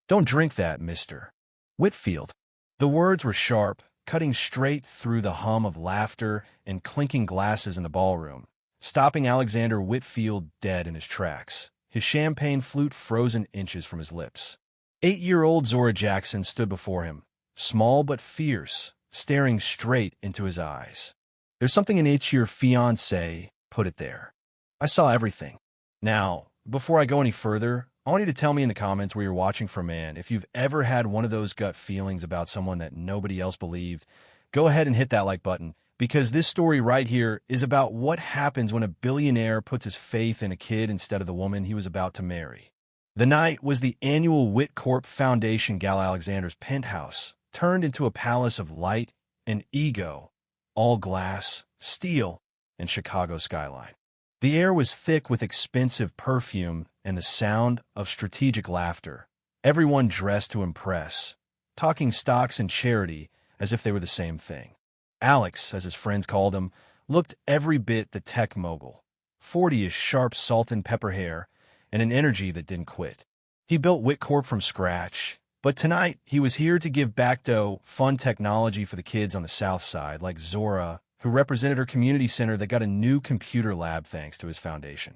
Don't drink that, Mr. Whitfield. The words were sharp, cutting straight through the hum of laughter and clinking glasses in the ballroom, stopping Alexander Whitfield dead in his tracks, his champagne flute frozen inches from his lips. 8-year-old Zora Jackson stood before him, small but fierce, staring straight into his eyes. There's something in it your fiancé put it there. I saw everything. Now, before I go any further, I want you to tell me in the comments where you're watching from, man, if you've ever had one of those gut feelings about someone that nobody else believed. Go ahead and hit that like button, because this story right here is about what happens when a billionaire puts his faith in a kid instead of the woman he was about to marry. The night was the annual Whitcorp Foundation Gala. Alexander's penthouse turned into a palace of light and ego, all glass, steel, and Chicago skyline. The air was thick with expensive perfume and the sound of strategic laughter. Everyone dressed to impress, talking stocks and charity as if they were the same thing. Alex, as his friends called him, looked every bit the tech mogul, 40-ish sharp salt and pepper hair, and an energy that didn't quit. He built Whitcorp from scratch, but tonight he was here to give back to fun technology for the kids on the South Side, like Zora, who represented her community center that got a new computer lab thanks to his foundation.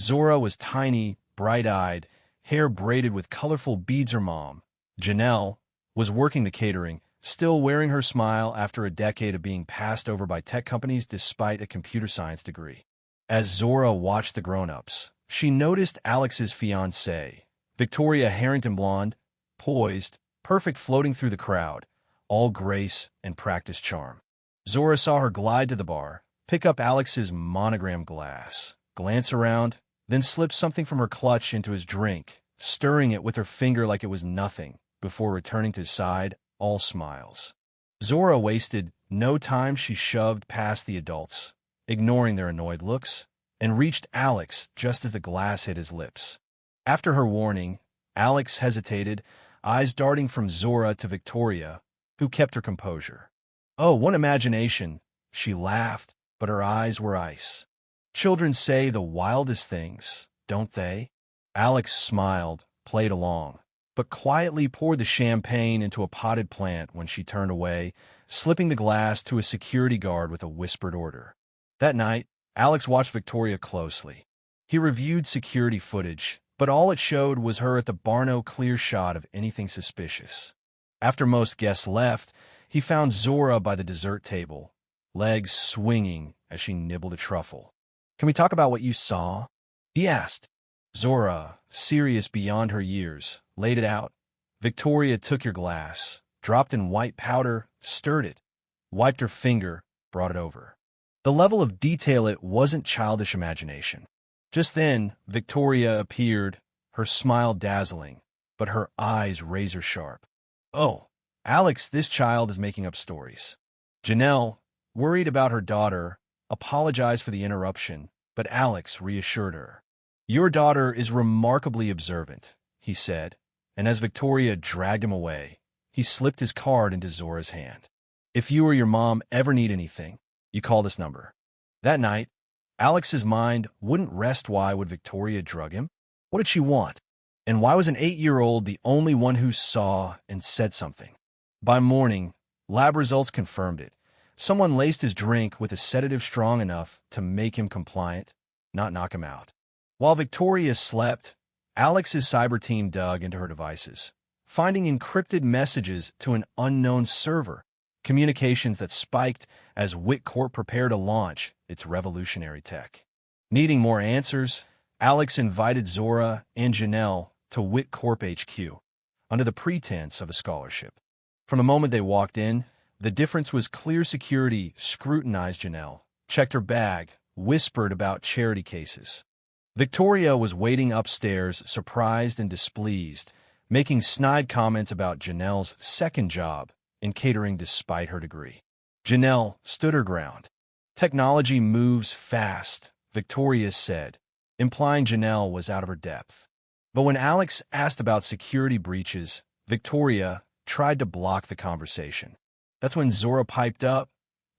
Zora was tiny, bright-eyed, hair braided with colorful beads. Her mom, Janelle, was working the catering, still wearing her smile after a decade of being passed over by tech companies despite a computer science degree. As Zora watched the grown-ups, she noticed Alex's fiancée, Victoria Harrington, blonde, poised, perfect, floating through the crowd, all grace and practiced charm. Zora saw her glide to the bar, pick up Alex's monogram glass, glance around, then slip something from her clutch into his drink, stirring it with her finger like it was nothing, before returning to his side, all smiles. Zora wasted no time. She shoved past the adults, ignoring their annoyed looks, and reached Alex just as the glass hit his lips. After her warning, Alex hesitated, eyes darting from Zora to Victoria, who kept her composure. Oh, what imagination! She laughed, but her eyes were ice. Children say the wildest things, don't they? Alex smiled, played along, but quietly poured the champagne into a potted plant when she turned away, slipping the glass to a security guard with a whispered order. That night, Alex watched Victoria closely. He reviewed security footage, but all it showed was her at the bar, no clear shot of anything suspicious. After most guests left, he found Zora by the dessert table, legs swinging as she nibbled a truffle. Can we talk about what you saw? He asked. Zora, serious beyond her years, laid it out. Victoria took your glass, dropped in white powder, stirred it, wiped her finger, brought it over. The level of detail, it wasn't childish imagination. Just then, Victoria appeared, her smile dazzling, but her eyes razor-sharp. Oh, Alex, this child is making up stories. Janelle, worried about her daughter, apologized for the interruption, but Alex reassured her. Your daughter is remarkably observant, he said, and as Victoria dragged him away, he slipped his card into Zora's hand. If you or your mom ever need anything, you call this number. That night, Alex's mind wouldn't rest. Why would Victoria drug him? What did she want? And why was an 8-year-old the only one who saw and said something? By morning, lab results confirmed it. Someone laced his drink with a sedative strong enough to make him compliant, not knock him out. While Victoria slept, Alex's cyber team dug into her devices, finding encrypted messages to an unknown server, communications that spiked as Whitcorp prepared to launch its revolutionary tech. Needing more answers, Alex invited Zora and Janelle to Whitcorp HQ, under the pretense of a scholarship. From the moment they walked in, the difference was clear. Security scrutinized Janelle, checked her bag, whispered about charity cases. Victoria was waiting upstairs, surprised and displeased, making snide comments about Janelle's second job in catering despite her degree. Janelle stood her ground. Technology moves fast, Victoria said, implying Janelle was out of her depth. But when Alex asked about security breaches, Victoria tried to block the conversation. That's when Zora piped up.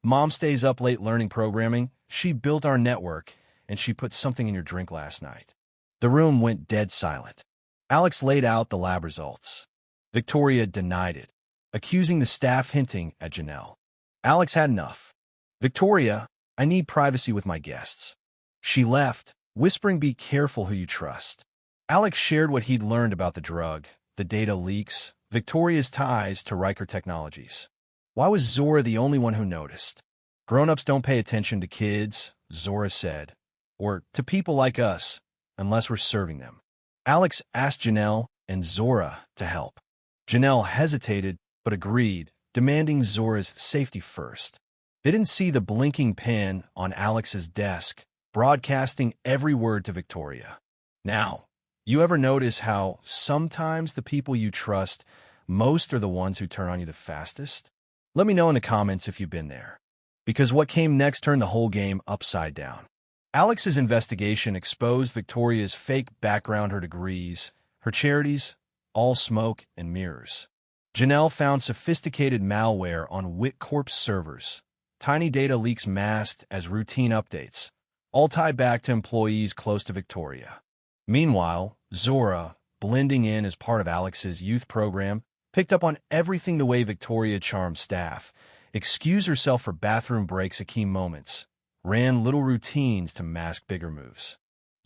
Mom stays up late learning programming. She built our network, and she put something in your drink last night. The room went dead silent. Alex laid out the lab results. Victoria denied it, accusing the staff hinting at Janelle. Alex had enough. Victoria, I need privacy with my guests. She left, whispering, be careful who you trust. Alex shared what he'd learned about the drug, the data leaks, Victoria's ties to Riker Technologies. Why was Zora the only one who noticed? Grown-ups don't pay attention to kids, Zora said, or to people like us, unless we're serving them. Alex asked Janelle and Zora to help. Janelle hesitated, but agreed, demanding Zora's safety first. They didn't see the blinking pen on Alex's desk, broadcasting every word to Victoria. Now, you ever notice how sometimes the people you trust most are the ones who turn on you the fastest? Let me know in the comments if you've been there. Because what came next turned the whole game upside down. Alex's investigation exposed Victoria's fake background, her degrees, her charities, all smoke and mirrors. Janelle found sophisticated malware on WhitCorp's servers, tiny data leaks masked as routine updates, all tied back to employees close to Victoria. Meanwhile, Zora, blending in as part of Alex's youth program, picked up on everything the way Victoria charmed staff, excused herself for bathroom breaks at key moments, ran little routines to mask bigger moves.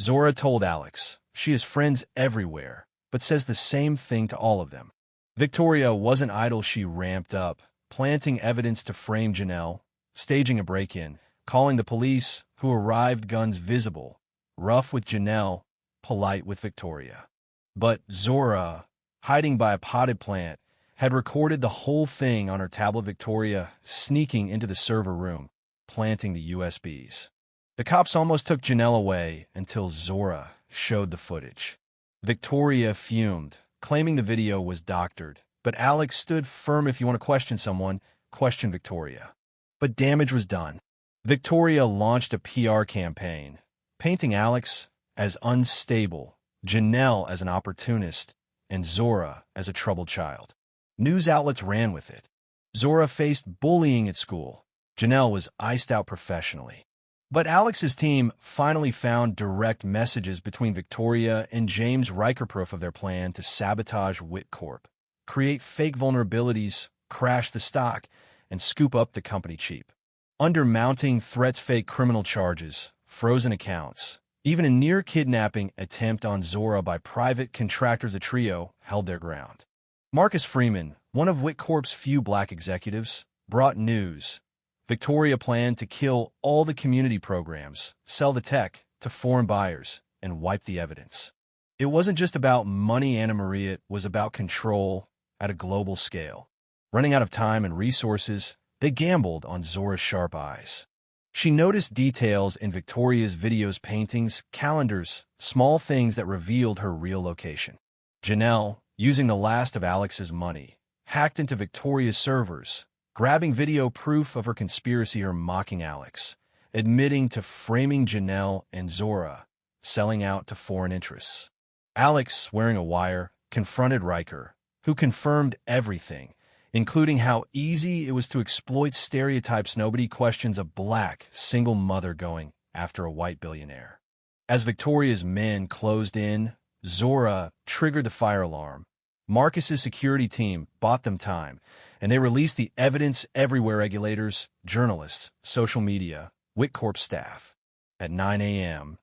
Zora told Alex she has friends everywhere, but says the same thing to all of them. Victoria wasn't idle. She ramped up, planting evidence to frame Janelle, staging a break-in, calling the police, who arrived guns visible, rough with Janelle, polite with Victoria. But Zora, hiding by a potted plant, had recorded the whole thing on her tablet. Victoria sneaking into the server room, planting the USBs. The cops almost took Janelle away until Zora showed the footage. Victoria fumed, claiming the video was doctored, but Alex stood firm. If you want to question someone, question Victoria. But damage was done. Victoria launched a PR campaign, painting Alex as unstable, Janelle as an opportunist, and Zora as a troubled child. News outlets ran with it. Zora faced bullying at school. Janelle was iced out professionally. But Alex's team finally found direct messages between Victoria and James Riker, proof of their plan to sabotage WhitCorp, create fake vulnerabilities, crash the stock, and scoop up the company cheap. Under mounting threats, fake criminal charges, frozen accounts, even a near-kidnapping attempt on Zora by private contractors, the trio held their ground. Marcus Freeman, one of WhitCorp's few black executives, brought news. Victoria planned to kill all the community programs, sell the tech to foreign buyers, and wipe the evidence. It wasn't just about money, Anna Maria, it was about control at a global scale. Running out of time and resources, they gambled on Zora's sharp eyes. She noticed details in Victoria's videos, paintings, calendars, small things that revealed her real location. Janelle, using the last of Alex's money, hacked into Victoria's servers, grabbing video proof of her conspiracy, her mocking Alex, admitting to framing Janelle and Zora, selling out to foreign interests. Alex, wearing a wire, confronted Riker, who confirmed everything, including how easy it was to exploit stereotypes. Nobody questions a black, single mother going after a white billionaire. As Victoria's men closed in, Zora triggered the fire alarm. Marcus's security team bought them time, and they released the evidence everywhere. Regulators, journalists, social media, WhitCorp staff. At 9 a.m.,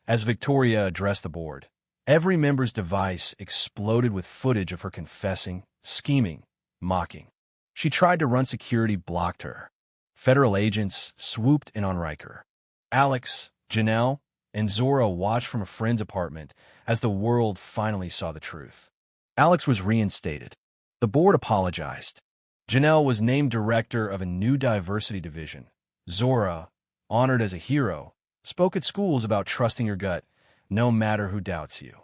as Victoria addressed the board, every member's device exploded with footage of her confessing, scheming, mocking. She tried to run, security blocked her. Federal agents swooped in on Riker. Alex, Janelle, and Zora watched from a friend's apartment as the world finally saw the truth. Alex was reinstated. The board apologized. Janelle was named director of a new diversity division. Zora, honored as a hero, spoke at schools about trusting your gut, no matter who doubts you.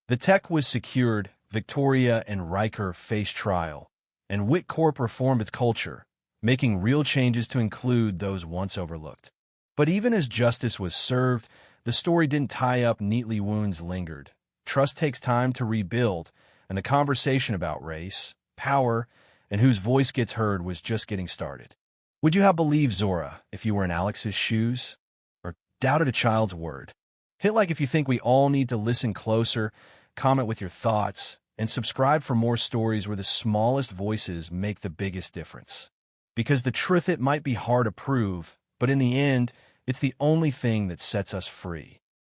The tech was secured. Victoria and Riker faced trial, and WhitCorp reformed its culture, making real changes to include those once overlooked. But even as justice was served, the story didn't tie up neatly. Wounds lingered. Trust takes time to rebuild, and the conversation about race, power, and whose voice gets heard was just getting started. Would you have believed Zora if you were in Alex's shoes? Or doubted a child's word? Hit like if you think we all need to listen closer, comment with your thoughts, and subscribe for more stories where the smallest voices make the biggest difference. Because the truth, it might be hard to prove, but in the end, it's the only thing that sets us free.